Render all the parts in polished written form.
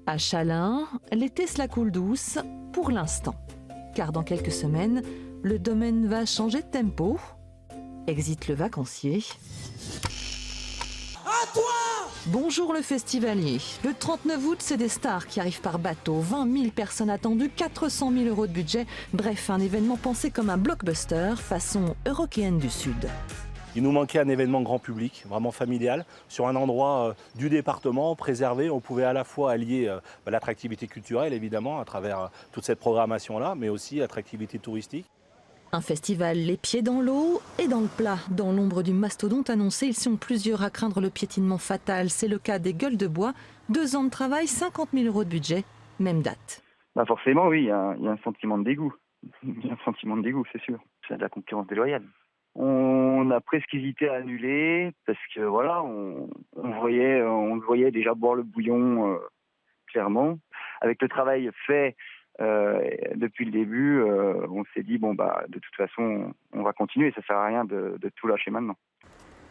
À Chalain, l'été se la coule douce pour l'instant. Car dans quelques semaines, le domaine va changer de tempo. Exit le vacancier. À toi! Bonjour le festivalier. Le 39 août, c'est des stars qui arrivent par bateau. 20 000 personnes attendues, 400 000 € de budget. Bref, un événement pensé comme un blockbuster façon Eurockéenne du Sud. Il nous manquait un événement grand public, vraiment familial, sur un endroit du département préservé. On pouvait à la fois allier l'attractivité culturelle, évidemment, à travers toute cette programmation-là, mais aussi l'attractivité touristique. Un festival les pieds dans l'eau et dans le plat. Dans l'ombre du mastodonte annoncé, ils sont plusieurs à craindre le piétinement fatal. C'est le cas des Gueules de Bois. 2 ans de travail, 50 000 € de budget, même date. Forcément, oui, il y a un sentiment de dégoût. Il y a un sentiment de dégoût, c'est sûr. C'est de la concurrence déloyale. On a presque hésité à annuler parce que voilà, on le voyait déjà boire le bouillon clairement. Avec le travail fait depuis le début, on s'est dit de toute façon, on va continuer. Ça sert à rien de tout lâcher maintenant.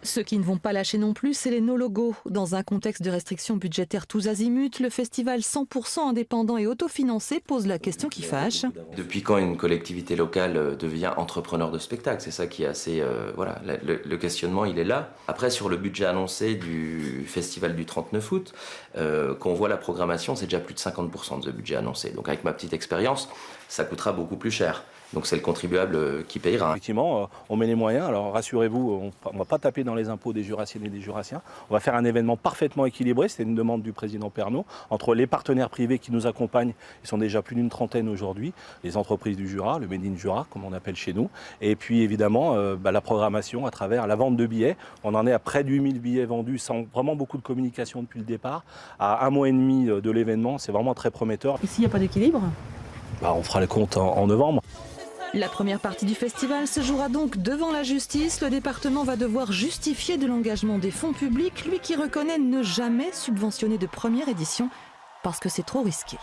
Ceux qui ne vont pas lâcher non plus, c'est les no-logos. Dans un contexte de restrictions budgétaires tous azimuts, le festival 100% indépendant et autofinancé pose la question qui fâche. Depuis quand une collectivité locale devient entrepreneur de spectacle? C'est ça qui est assez... le questionnement, il est là. Après, sur le budget annoncé du festival du 39 août, qu'on voit la programmation, c'est déjà plus de 50% de ce budget annoncé. Donc avec ma petite expérience, ça coûtera beaucoup plus cher. Donc c'est le contribuable qui payera. Effectivement, on met les moyens. Alors rassurez-vous, on ne va pas taper dans les impôts des Jurassiennes et des Jurassiens. On va faire un événement parfaitement équilibré. C'est une demande du président Pernaut. Entre les partenaires privés qui nous accompagnent, ils sont déjà plus d'une trentaine aujourd'hui, les entreprises du Jura, le Made in Jura, comme on appelle chez nous. Et puis évidemment, la programmation à travers la vente de billets. On en est à près de 8000 billets vendus sans vraiment beaucoup de communication depuis le départ. À 1 mois et demi de l'événement, c'est vraiment très prometteur. Et s'il n'y a pas d'équilibre ? On fera le compte en novembre. La première partie du festival se jouera donc devant la justice. Le département va devoir justifier de l'engagement des fonds publics, lui qui reconnaît ne jamais subventionner de première édition parce que c'est trop risqué.